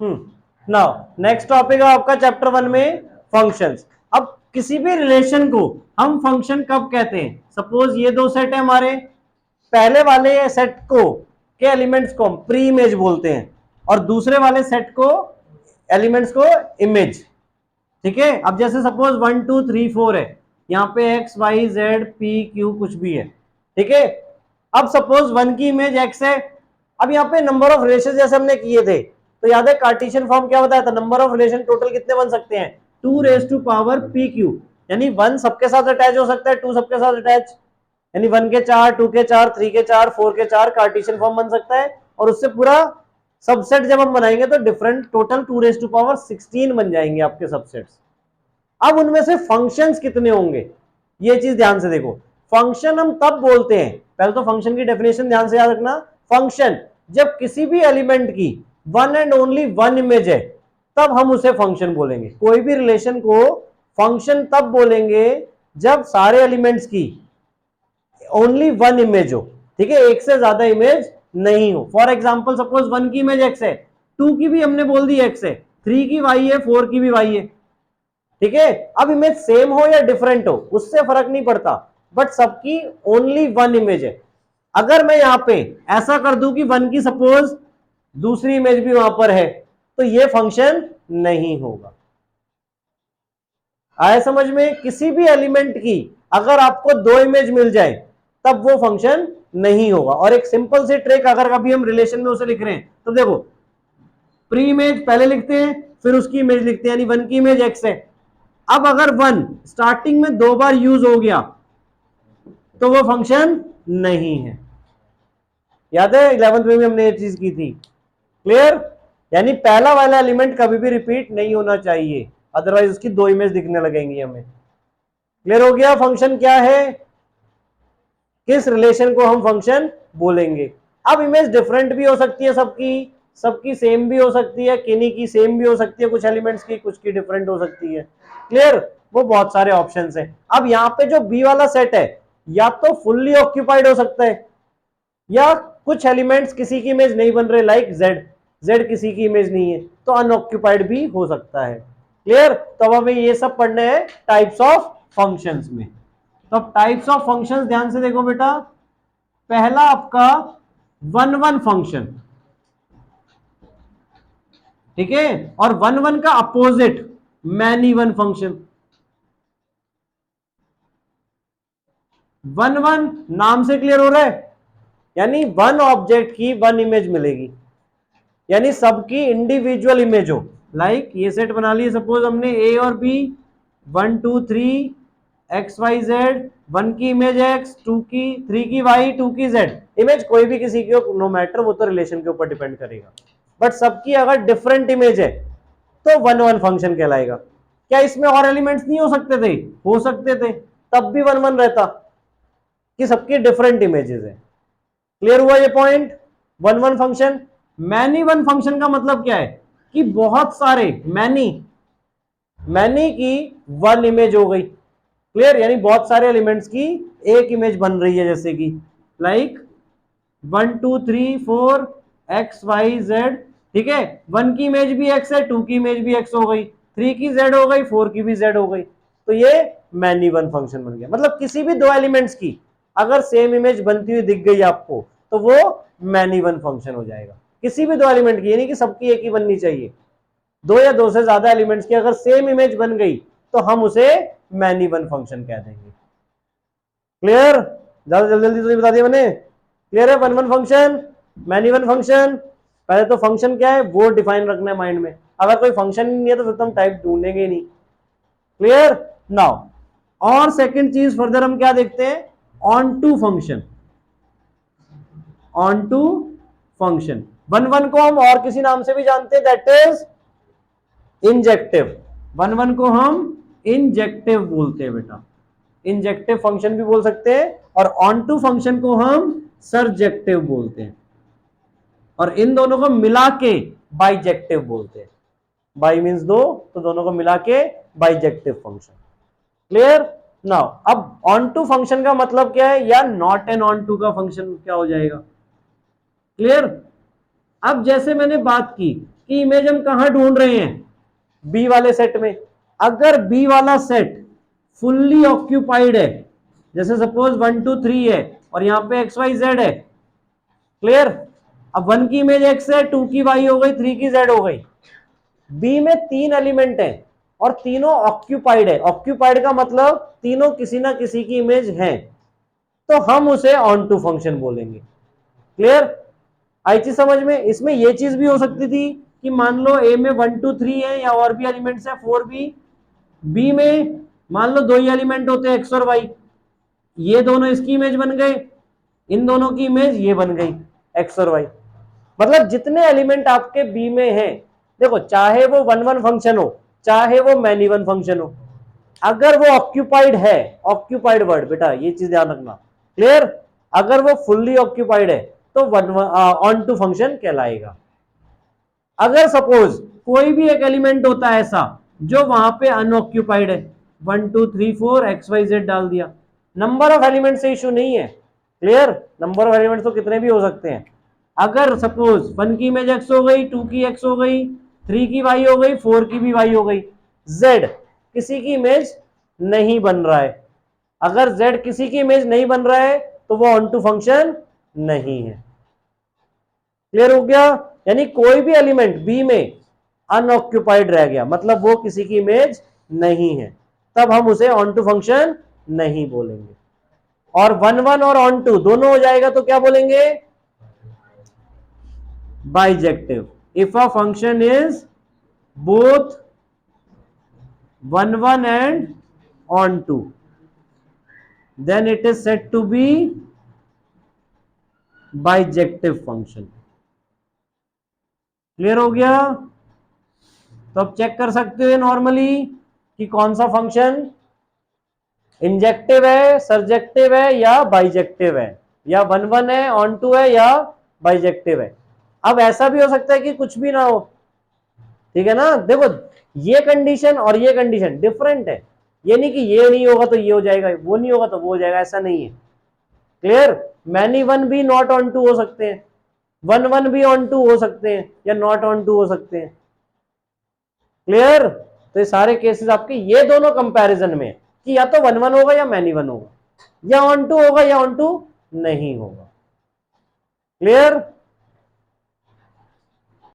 Now next topic है आपका chapter 1 में फंक्शंस। अब किसी भी रिलेशन को हम फंक्शन कब कहते हैं? सपोज ये दो सेट है हमारे, पहले वाले सेट को के एलिमेंट्स को हम प्री इमेज बोलते हैं और दूसरे वाले सेट को एलिमेंट्स को इमेज। ठीक है, अब जैसे सपोज 1 2 3 4 है, यहाँ पे X Y Z P Q कुछ भी है। ठीक है, अब सपोज 1 की इमेज एक्स है। अब यहाँ पे नंबर ऑफ रिलेशन जैसे हमने किए थे, तो याद है कार्टेशियन फॉर्म क्या बताया था? नंबर ऑफ रिलेशन टोटल कितने बन सकते हैं? 2 raise to power P Q, यानी 1 सबके साथ अटैच हो सकता है, 2 सबके साथ अटैच, यानी 1 के 4, 2 के 4, 3 के 4, 4 के 4 कार्टेशियन फॉर्म बन सकता है। और उससे पूरा सबसेट जब हम बनाएंगे तो different total 2 raise to power 16 बन जाएंगे आपके सबसेट्स। अब उनमें से फंक्शंस कितने होंगे, ये चीज ध्यान से देखो। फंक्शन हम तब बोलते हैं, पहले तो फंक्शन की डेफिनेशन ध्यान से याद रखना। फंक्शन जब किसी भी एलिमेंट की one and only one image है, तब हम उसे फंक्शन बोलेंगे। कोई भी रिलेशन को फंक्शन तब बोलेंगे जब सारे एलिमेंट्स की ओनली वन इमेज हो। ठीक है, एक से ज्यादा इमेज नहीं हो। फॉर एग्जाम्पल सपोज 1 की इमेज एक्स है, 2 की भी हमने बोल दी एक्स है, 3 की वाई है, 4 की भी वाई है। ठीक है, अब इमेज सेम हो या डिफरेंट हो उससे फर्क नहीं पड़ता, बट सबकी ओनली वन इमेज है। अगर मैं यहां पे ऐसा कर दूं कि 1 की सपोज दूसरी इमेज भी वहां पर है, तो ये फंक्शन नहीं होगा। आया समझ में? किसी भी एलिमेंट की अगर आपको दो इमेज मिल जाए तब वो फंक्शन नहीं होगा। और एक सिंपल सी ट्रिक, अगर कभी हम रिलेशन में उसे लिख रहे हैं तो देखो, प्री इमेज पहले लिखते हैं फिर उसकी इमेज लिखते हैं, यानी 1 की इमेज एक्स है। अब अगर 1 स्टार्टिंग में 2 बार यूज हो गया तो वो फंक्शन नहीं है। याद है 11th में भी हमने ये चीज की थी। क्लियर? यानी पहला वाला एलिमेंट कभी भी रिपीट नहीं होना चाहिए, अदरवाइज उसकी दो इमेज दिखने लगेंगी हमें। क्लियर हो गया? फंक्शन क्या है, किस रिलेशन को हम फंक्शन बोलेंगे। अब इमेज डिफरेंट भी हो सकती है सबकी, सबकी सेम भी हो सकती है, किन्हीं की सेम भी हो सकती है, कुछ एलिमेंट्स की, कुछ की डिफरेंट हो सकती है। क्लियर? वो बहुत सारे ऑप्शंस हैं। अब यहाँ पे जो बी वाला सेट है, या तो फुल्ली ऑक्यूपाइड हो सकता है, या कुछ एलिमेंट्स किसी की इमेज नहीं बन रहे, लाइक जेड, जेड किसी की इमेज नहीं है, तो अनऑक्यूपाइड भी हो सकता है। क्लियर? तो अब हमें ये सब पढ़ने हैं टाइप्स ऑफ फंक्शंस में। तो अब टाइप्स ऑफ फंक्शंस ध्यान से देखो बेटा। पहला आपका वन वन फंक्शन, ठीक है, और वन वन का opposite many one function. One one नाम से क्लियर हो रहा है, यानी वन ऑब्जेक्ट की वन इमेज मिलेगी, यानी सबकी इंडिविजुअल इमेज हो। लाइक ये सेट बना लिए, सपोज हमने ए और बी, 1 2 3 एक्स वाई जेड, 1 की इमेज एक्स, 2 की, 3 की वाई, 2 की जेड। इमेज कोई भी किसी की हो, नो मैटर, वो तो रिलेशन के ऊपर डिपेंड करेगा। बट सबकी अगर डिफरेंट इमेज है तो वन वन फंक्शन कहलाएगा। क्या इसमें और एलिमेंट्स नहीं हो सकते थे? हो सकते थे, तब भी वन वन रहता, कि सबकी डिफरेंट इमेजेस है। क्लियर हुआ ये point? One one function. Many one function का मतलब क्या है कि बहुत सारे, मैनी, मैनी की वन इमेज हो गई। क्लियर? यानी बहुत सारे एलिमेंट्स की एक इमेज बन रही है, जैसे कि लाइक 1 2 3 4 एक्स वाई जेड। ठीक है, 1 की इमेज भी एक्स है, 2 की इमेज भी एक्स हो गई, 3 की जेड हो गई, 4 की भी जेड हो गई। तो ये मैनी वन फंक्शन बन गया। मतलब किसी भी दो एलिमेंट्स की अगर सेम इमेज बनती हुई दिख गई आपको तो वो मैनी वन फंक्शन हो जाएगा। किसी भी दो एलिमेंट की, यानी कि सबकी एक ही बननी चाहिए। दो या दो से ज्यादा एलिमेंट्स की अगर सेम इमेज बन गई तो हम उसे मैनी वन फंक्शन कह देंगे। क्लियर? ज्यादा जल्दी जल्दी तो बता दिया मैंने। क्लियर है? One one function, many one function. पहले तो फंक्शन क्या है वो डिफाइन रखना है माइंड में। अगर कोई फंक्शन ही नहीं है तो फिर तो हम टाइप ढूंढेंगे ही नहीं। क्लियर? नाउ और सेकंड चीज फर्दर हम क्या देखते हैं, onto function. Onto function, one one को हम और किसी नाम से भी जानते हैं, that is injective. One one को हम इंजेक्टिव बोलते हैं बेटा, इंजेक्टिव फंक्शन भी बोल सकते हैं। और ऑन टू फंक्शन को हम सरजेक्टिव बोलते हैं, और इन दोनों को मिला के बाइजेक्टिव बोलते हैं। बाई मीन्स दो, तो दोनों को मिला के बाइजेक्टिव फंक्शन। क्लियर? नाउ अब ऑन टू फंक्शन का मतलब क्या है, या नॉट एन ऑन टू का फंक्शन क्या हो जाएगा। क्लियर? अब जैसे मैंने बात की की इमेज हम कहां ढूंढ रहे हैं, बी वाले सेट में। अगर बी वाला सेट फुल्ली ऑक्यूपाइड है, जैसे सपोज 1 2 3 है और यहां पे एक्स वाई जेड है, क्लियर। अब 1 की इमेज एक्स है, 2 की वाई हो गई, 3 की जेड हो गई। बी में 3 एलिमेंट है और तीनों ऑक्यूपाइड है। ऑक्यूपाइड का मतलब तीनों किसी ना किसी की इमेज है, तो हम उसे ऑन टू फंक्शन बोलेंगे। क्लियर, आई चीज समझ में। इसमें यह चीज भी हो सकती थी कि मान लो ए में 1 2 3 है या और भी एलिमेंट्स है 4 भी, बी में मान लो 2 ही एलिमेंट होते हैं एक्स और वाई, ये दोनों इसकी इमेज बन गए, इन दोनों की इमेज ये बन गई एक्स और वाई। मतलब जितने एलिमेंट आपके बी में हैं, देखो चाहे वो वन वन फंक्शन हो चाहे वो मैनी वन फंक्शन हो, अगर वो ऑक्यूपाइड है, ऑक्यूपाइड वर्ड बेटा ये चीज ध्यान रखना, क्लियर। अगर वो फुल्ली ऑक्यूपाइड है तो वन ऑन टू फंक्शन कहलाएगा। अगर सपोज कोई भी एक एलिमेंट होता है ऐसा जो वहां पे अनऑक्यूपाइड है, 1 2 3 4 एक्स वाई जेड डाल दिया, नंबर ऑफ एलिमेंट से इशू नहीं है, क्लियर। नंबर ऑफ एलिमेंट तो कितने भी हो सकते हैं। अगर सपोज 1 की इमेज एक्स हो गई, 2 की एक्स हो गई, 3 की वाई हो गई, 4 की भी वाई हो गई, जेड किसी की इमेज नहीं बन रहा है। अगर जेड किसी की इमेज नहीं बन रहा है तो वो ऑन टू फंक्शन नहीं है। क्लियर हो गया। यानी कोई भी एलिमेंट बी में अनऑक्यूपाइड रह गया मतलब वो किसी की इमेज नहीं है, तब हम उसे ऑन टू फंक्शन नहीं बोलेंगे। और 1 1 और ऑन टू दोनों हो जाएगा तो क्या बोलेंगे, bijective. If a function is both 1 1 and on 2 then it is said to be bijective function। Clear हो गया। तो अब चेक कर सकते हो नॉर्मली कि कौन सा फंक्शन इंजेक्टिव है, सर्जेक्टिव है या बाइजेक्टिव है, या 1 1 है, ऑन टू है या बाइजेक्टिव है। अब ऐसा भी हो सकता है कि कुछ भी ना हो, ठीक है ना। देखो ये कंडीशन और ये कंडीशन डिफरेंट है, ये नहीं कि ये नहीं होगा तो ये हो जाएगा, वो नहीं होगा तो वो हो जाएगा, ऐसा नहीं है। क्लियर, मैनी वन भी नॉट ऑन टू हो सकते हैं, 1 1 भी ऑन टू हो सकते हैं या नॉट ऑन टू हो सकते हैं। क्लियर, तो ये सारे केसेस आपके ये दोनों कंपैरिजन में कि या तो 1 1 होगा या मैनी वन होगा, या ऑन टू होगा या ऑन टू नहीं होगा। क्लियर।